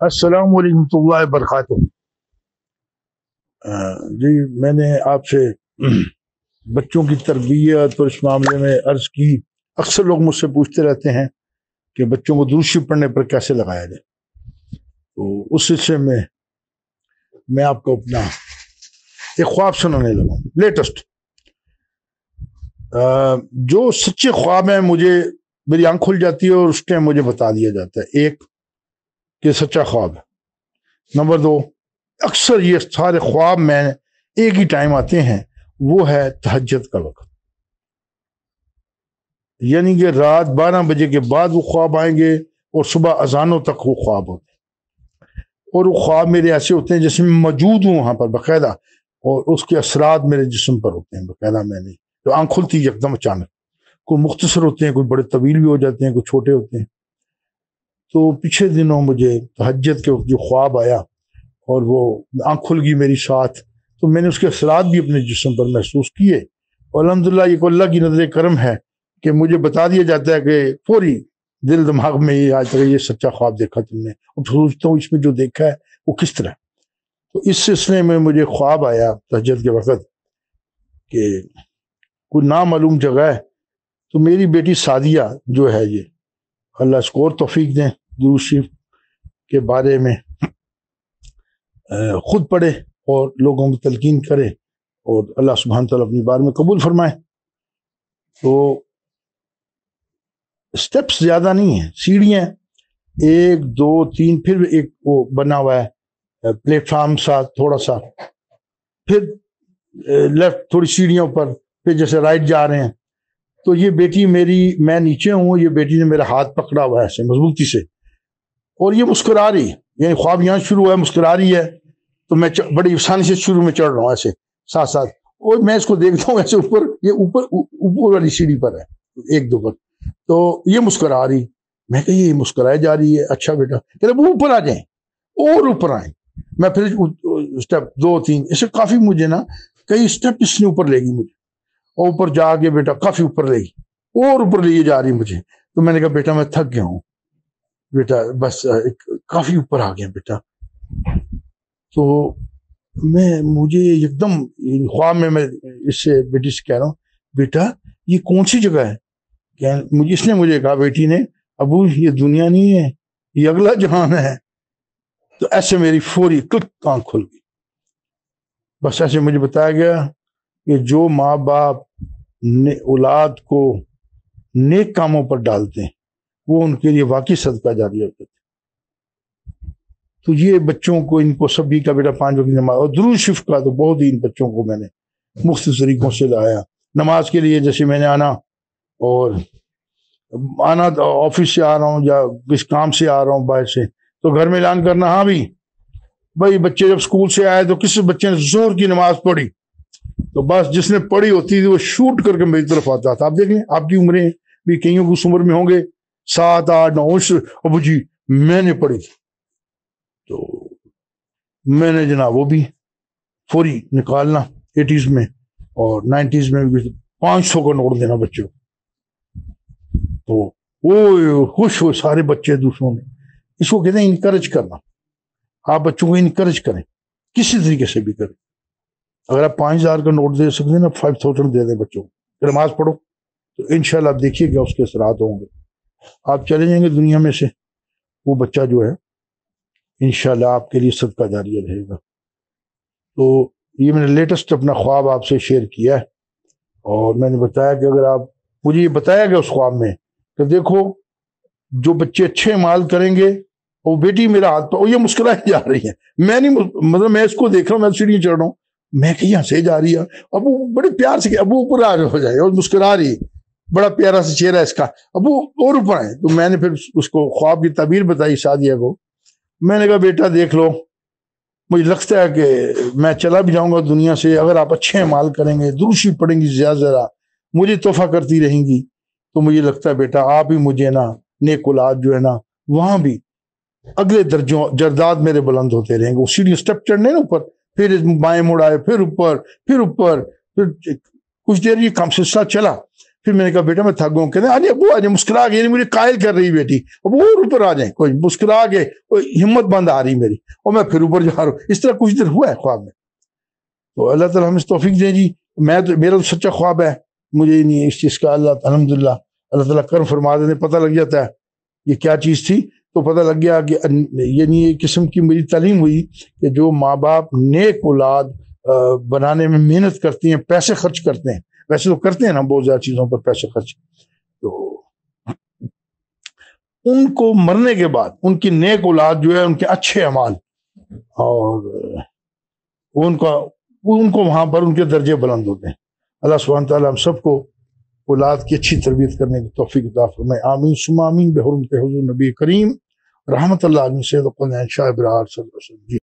السلام علیکم اللہ وبرکاتہ۔ جی میں نے آپ سے بچوں کی تربیت اور اس معاملے میں عرض کی۔ اکثر لوگ مجھ سے پوچھتے رہتے ہیں کہ بچوں کو درود شریف پڑھنے پر کیسے لگایا جائے، تو اس سلسلے میں آپ کو اپنا ایک خواب سنانے لگا لیٹسٹ۔ جو سچے خواب ہیں مجھے میری آنکھ کھل جاتی ہے اور اس ٹائم مجھے بتا دیا جاتا ہے ایک کہ سچا خواب ہے۔ نمبر دو، اکثر یہ سارے خواب میں ایک ہی ٹائم آتے ہیں، وہ ہے تہجد کا وقت، یعنی کہ رات 12 بجے کے بعد وہ خواب آئیں گے اور صبح اذانوں تک وہ خواب ہوتے ہیں، اور وہ خواب میرے ایسے ہوتے ہیں جیسے میں موجود ہوں وہاں پر باقاعدہ، اور اس کے اثرات میرے جسم پر ہوتے ہیں باقاعدہ۔ میں نے تو آنکھ کھلتی یکدم اچانک، کوئی مختصر ہوتے ہیں، کوئی بڑے طویل بھی ہو جاتے ہیں، کوئی چھوٹے ہوتے ہیں۔ تو پچھلے دنوں مجھے تہجد کے وقت جو خواب آیا اور وہ آنکھ کھل گئی میری ساتھ، تو میں نے اس کے اثرات بھی اپنے جسم پر محسوس کیے، اور الحمدللہ یہ اللہ کی نظر کرم ہے کہ مجھے بتا دیا جاتا ہے کہ فوری دل دماغ میں یہ آج تک یہ سچا خواب دیکھا تم نے، اور سوچتا ہوں اس میں جو دیکھا ہے وہ کس طرح۔ تو اس سلسلے میں مجھے خواب آیا تہجد کے وقت کہ کوئی نامعلوم جگہ ہے، تو میری بیٹی سعدیہ جو ہے، یہ اللہ اس کو اور توفیق دیں، درود شریف کے بارے میں خود پڑھے اور لوگوں کو تلقین کرے، اور اللہ سبحانہ تعالیٰ اپنی بار میں قبول فرمائے۔ تو سٹیپس زیادہ نہیں ہیں، سیڑھیاں 1 2 3، پھر ایک وہ بنا ہوا ہے پلیٹ فارم سا تھوڑا سا، پھر لیفٹ تھوڑی سیڑھیوں پر، پھر جیسے رائٹ جا رہے ہیں۔ تو یہ بیٹی میری، میں نیچے ہوں، یہ بیٹی نے میرا ہاتھ پکڑا ہوا ہے ایسے مضبوطی سے، اور یہ مسکرا رہی ہے، یعنی خواب یہاں شروع ہوا ہے، مسکرا رہی ہے، تو میں بڑی آسانی سے شروع میں چڑھ رہا ہوں ایسے ساتھ ساتھ، اور میں اس کو دیکھتا ہوں ایسے اوپر، یہ اوپر والی سیڑھی پر ہے 1 2 پر، تو یہ مسکرا رہی، میں کہ یہ مسکرائے جا رہی ہے، اچھا بیٹا، کہ وہ اوپر آ جائیں اور اوپر آئیں۔ میں پھر اسٹیپ 2 3 اسے کافی مجھے نا کئی اسٹیپ اس نے اوپر لے گی مجھے، اور اوپر جا کے بیٹا کافی اوپر لے گی اور اوپر لیے جا رہی مجھے۔ تو میں نے کہا بیٹا میں تھک گیا ہوں بیٹا، بس کافی اوپر آ گیا بیٹا۔ تو مجھے ایک دم خواب میں اس سے بیٹی سے کہہ رہا ہوں بیٹا یہ کون سی جگہ ہے؟ اس نے مجھے کہا، بیٹی نے، ابو یہ دنیا نہیں ہے، یہ اگلا جہان ہے۔ تو ایسے میری فوری کلک آنکھ کھل گئی۔ بس ایسے مجھے بتایا گیا کہ جو ماں باپ اولاد کو نیک کاموں پر ڈالتے ہیں وہ ان کے لیے واقعی صدقہ جاریہ ہوتا ہے۔ تو یہ بچوں کو، ان کو سبھی کا بیٹا 5 وقت کی نماز، اور درود شریف کا تو بہت ہی ان بچوں کو میں نے مختلف طریقوں سے لایا۔ نماز کے لیے جیسے میں نے آنا آفس سے آ رہا ہوں یا کس کام سے آ رہا ہوں باہر سے، تو گھر میں اعلان کرنا، ہاں بھی بھائی بچے جب اسکول سے آئے تو کس بچے نے ظہر کی نماز پڑھی، تو بس جس نے پڑھی ہوتی تھی وہ شوٹ کر کے میری طرف آتا تھا۔ آپ دیکھ لیں آپ کی عمریں بھی، کئیوں کی اس عمر میں ہوں گے 7 8 9، ابو جی میں نے پڑھی تھی۔ تو میں نے جناب وہ بھی فوری نکالنا 80s میں اور 90s میں بھی 500 کا نوٹ دینا بچوں کو، تو وہ خوش ہوئے سارے بچے دوسروں میں۔ اس کو کہتے ہیں انکریج کرنا۔ آپ بچوں کو انکریج کریں، کسی طریقے سے بھی کریں۔ اگر آپ 5000 کا نوٹ دے سکتے ہیں نا، 5000 دے دیں بچوں کو، نماز پڑھو، تو انشاءاللہ آپ دیکھیے کہ اس کے اثرات ہوں گے، آپ چلے جائیں گے دنیا میں سے، وہ بچہ جو ہے انشاءاللہ آپ کے لیے صدقہ جاریہ رہے گا۔ تو یہ میں نے لیٹسٹ اپنا خواب آپ سے شیئر کیا ہے، اور میں نے بتایا کہ اگر آپ، مجھے یہ بتایا گیا اس خواب میں کہ دیکھو جو بچے اچھے مال کریں گے، وہ بیٹی میرا ہاتھ پہ، یہ مسکرائے جا رہی ہے، میں نہیں، مطلب میں اس کو دیکھ رہا ہوں، میں سیڑھی چڑھ رہا ہوں، میں کہ یہاں سے جا رہی ہے، ابو بڑے پیار سے کہ ابو اوپر آ ہو جائے، اور مسکرا رہی، بڑا پیارا سا چہرہ اس کا، ابو اور اوپر آئے۔ تو میں نے پھر اس کو خواب کی تعبیر بتائی سعدیہ کو، میں نے کہا بیٹا دیکھ لو، مجھے لگتا ہے کہ میں چلا بھی جاؤں گا دنیا سے، اگر آپ اچھے مال کریں گے، درود شریف پڑھیں گی زیادہ، مجھے تحفہ کرتی رہیں گی، تو مجھے لگتا ہے بیٹا آپ ہی مجھے نا نیک اولاد جو ہے نا، وہاں بھی اگلے درجوں جرداد میرے بلند ہوتے رہیں گے۔ وہ سیڑھی سٹیپ چڑھنے نا اوپر، پھر بائیں مڑ آئے، پھر اوپر، پھر اوپر، پھر کچھ دیر یہ کام سلسلہ چلا، پھر میں نے کہا بیٹا میں تھک گیا ہوں. کہتے ہیں آجے ابو آجے, مسکرا گئی, مجھے قائل کر رہی بیٹی, ابو اور اوپر آ جائیں, کوئی مسکرا کے کوئی ہمت بند آ رہی میری, اور میں پھر اوپر جا رہا ہوں. اس طرح کچھ دیر ہوا ہے خواب میں. تو اللہ تعالیٰ ہمیں توفیق دے جی. میرا تو سچا خواب ہے, مجھے نہیں اس چیز کا الحمدللہ اللہ تعالیٰ کرم فرما دیتے, پتہ لگ جاتا ہے یہ کیا چیز تھی. تو پتہ لگ گیا کہ یعنی ایک قسم کی میری تعلیم ہوئی کہ جو ماں باپ نیک اولاد بنانے میں محنت کرتی ہیں, پیسے خرچ کرتے ہیں, ویسے تو کرتے ہیں نا بہت زیادہ چیزوں پر پیسے خرچ, تو ان کو مرنے کے بعد ان کی نیک اولاد جو ہے ان کے اچھے اعمال, اور ان کو وہاں پر ان کے درجے بلند ہوتے ہیں. اللہ سبحانہ تعالیٰ ہم سب کو اولاد کی اچھی تربیت کرنے کی توفیق عطا فرمائے. آمین ثم آمین بحرمت حضور نبی کریم رحمت اللہ علیہ سید شاہ ابراہیم صلی اللہ علیہ وسلم.